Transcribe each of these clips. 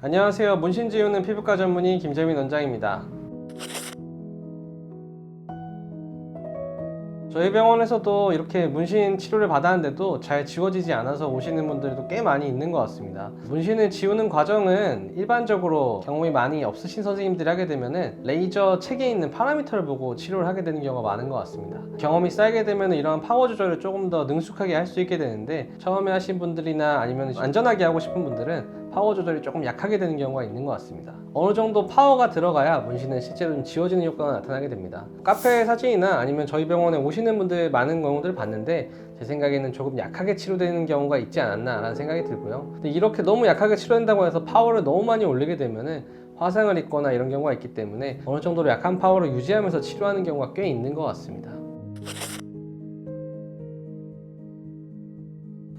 안녕하세요. 문신 지우는 피부과 전문의 김재민 원장입니다. 저희 병원에서도 이렇게 문신 치료를 받았는데도 잘 지워지지 않아서 오시는 분들도 꽤 많이 있는 것 같습니다. 문신을 지우는 과정은 일반적으로 경험이 많이 없으신 선생님들이 하게 되면은 레이저 책에 있는 파라미터를 보고 치료를 하게 되는 경우가 많은 것 같습니다. 경험이 쌓이게 되면 이런 파워 조절을 조금 더 능숙하게 할 수 있게 되는데, 처음에 하신 분들이나 아니면 안전하게 하고 싶은 분들은 파워 조절이 조금 약하게 되는 경우가 있는 것 같습니다. 어느 정도 파워가 들어가야 문신은 실제로 좀 지워지는 효과가 나타나게 됩니다. 카페 사진이나 아니면 저희 병원에 오시는 분들 많은 경우들을 봤는데, 제 생각에는 조금 약하게 치료되는 경우가 있지 않았나 라는 생각이 들고요. 근데 이렇게 너무 약하게 치료된다고 해서 파워를 너무 많이 올리게 되면은 화상을 입거나 이런 경우가 있기 때문에 어느 정도로 약한 파워를 유지하면서 치료하는 경우가 꽤 있는 것 같습니다.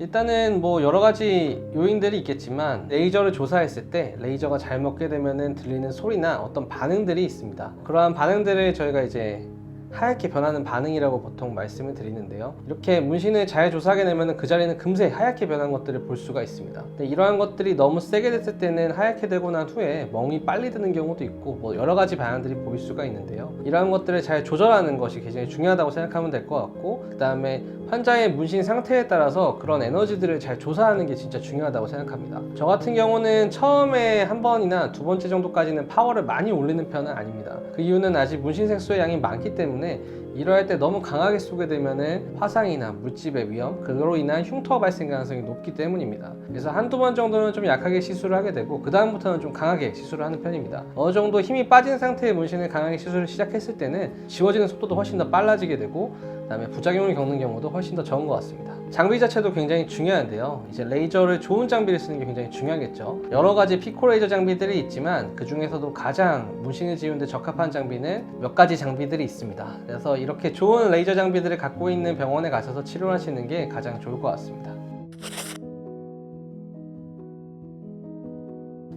일단은 뭐 여러 가지 요인들이 있겠지만, 레이저를 조사했을 때 레이저가 잘 먹게 되면은 들리는 소리나 어떤 반응들이 있습니다. 그러한 반응들을 저희가 이제 하얗게 변하는 반응이라고 보통 말씀을 드리는데요, 이렇게 문신을 잘 조사하게 되면 그 자리는 금세 하얗게 변한 것들을 볼 수가 있습니다. 근데 이러한 것들이 너무 세게 됐을 때는 하얗게 되고 난 후에 멍이 빨리 드는 경우도 있고 뭐 여러 가지 반응들이 보일 수가 있는데요, 이러한 것들을 잘 조절하는 것이 굉장히 중요하다고 생각하면 될 것 같고, 그 다음에 환자의 문신 상태에 따라서 그런 에너지들을 잘 조사하는 게 진짜 중요하다고 생각합니다. 저 같은 경우는 처음에 한 번이나 두 번째 정도까지는 파워를 많이 올리는 편은 아닙니다. 그 이유는 아직 문신 색소의 양이 많기 때문에 이러할 때 너무 강하게 쏘게 되면 화상이나 물집의 위험, 그로 인한 흉터 발생 가능성이 높기 때문입니다. 그래서 한두 번 정도는 좀 약하게 시술을 하게 되고, 그 다음부터는 좀 강하게 시술을 하는 편입니다. 어느 정도 힘이 빠진 상태의 문신을 강하게 시술을 시작했을 때는 지워지는 속도도 훨씬 더 빨라지게 되고, 그 다음에 부작용을 겪는 경우도 훨씬 더 적은 것 같습니다. 장비 자체도 굉장히 중요한데요, 이제 레이저를 좋은 장비를 쓰는 게 굉장히 중요하겠죠. 여러 가지 피코 레이저 장비들이 있지만 그 중에서도 가장 문신을 지우는 데 적합한 장비는 몇 가지 장비들이 있습니다. 그래서 이렇게 좋은 레이저 장비들을 갖고 있는 병원에 가셔서 치료하시는 게 가장 좋을 것 같습니다.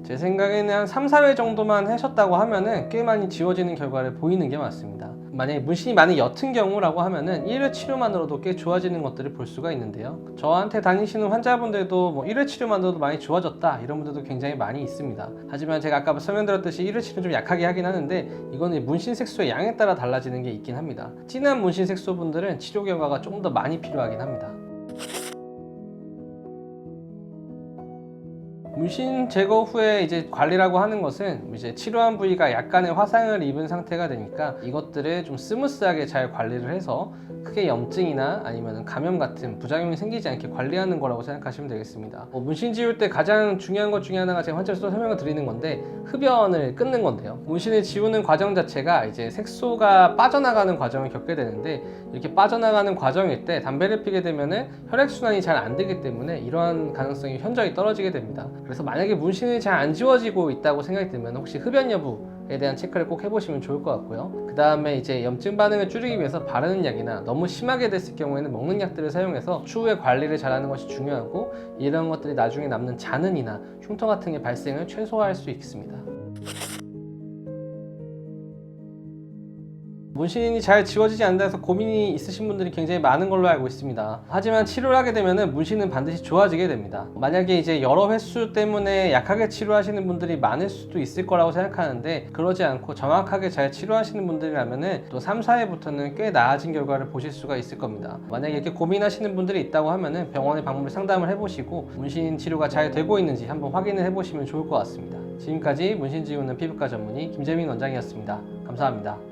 제 생각에는 한 3, 4회 정도만 하셨다고 하면은 꽤 많이 지워지는 결과를 보이는 게 맞습니다. 만약에 문신이 많이 옅은 경우라고 하면은 1회 치료만으로도 꽤 좋아지는 것들을 볼 수가 있는데요, 저한테 다니시는 환자분들도 뭐 1회 치료만으로도 많이 좋아졌다 이런 분들도 굉장히 많이 있습니다. 하지만 제가 아까 설명드렸듯이 1회 치료는 좀 약하게 하긴 하는데, 이거는 문신 색소의 양에 따라 달라지는 게 있긴 합니다. 진한 문신 색소 분들은 치료 결과가 조금 더 많이 필요하긴 합니다. 문신 제거 후에 이제 관리라고 하는 것은 이제 치료한 부위가 약간의 화상을 입은 상태가 되니까 이것들을 좀 스무스하게 잘 관리를 해서 크게 염증이나 아니면 감염 같은 부작용이 생기지 않게 관리하는 거라고 생각하시면 되겠습니다. 문신 지울 때 가장 중요한 것 중에 하나가 제가 환자로서 설명을 드리는 건데, 흡연을 끊는 건데요, 문신을 지우는 과정 자체가 이제 색소가 빠져나가는 과정을 겪게 되는데, 이렇게 빠져나가는 과정일 때 담배를 피게 되면은 혈액순환이 잘 안 되기 때문에 이러한 가능성이 현저히 떨어지게 됩니다. 그래서 만약에 문신이 잘 안 지워지고 있다고 생각이 들면 혹시 흡연 여부에 대한 체크를 꼭 해보시면 좋을 것 같고요. 그 다음에 이제 염증 반응을 줄이기 위해서 바르는 약이나 너무 심하게 됐을 경우에는 먹는 약들을 사용해서 추후에 관리를 잘하는 것이 중요하고, 이런 것들이 나중에 남는 잔흔이나 흉터 같은 게 발생을 최소화할 수 있습니다. 문신이 잘 지워지지 않는다 해서 고민이 있으신 분들이 굉장히 많은 걸로 알고 있습니다. 하지만 치료를 하게 되면 문신은 반드시 좋아지게 됩니다. 만약에 이제 여러 횟수 때문에 약하게 치료하시는 분들이 많을 수도 있을 거라고 생각하는데, 그러지 않고 정확하게 잘 치료하시는 분들이라면 또 3, 4회부터는 꽤 나아진 결과를 보실 수가 있을 겁니다. 만약에 이렇게 고민하시는 분들이 있다고 하면 병원에 방문을 상담을 해보시고 문신 치료가 잘 되고 있는지 한번 확인을 해보시면 좋을 것 같습니다. 지금까지 문신 지우는 피부과 전문의 김재민 원장이었습니다. 감사합니다.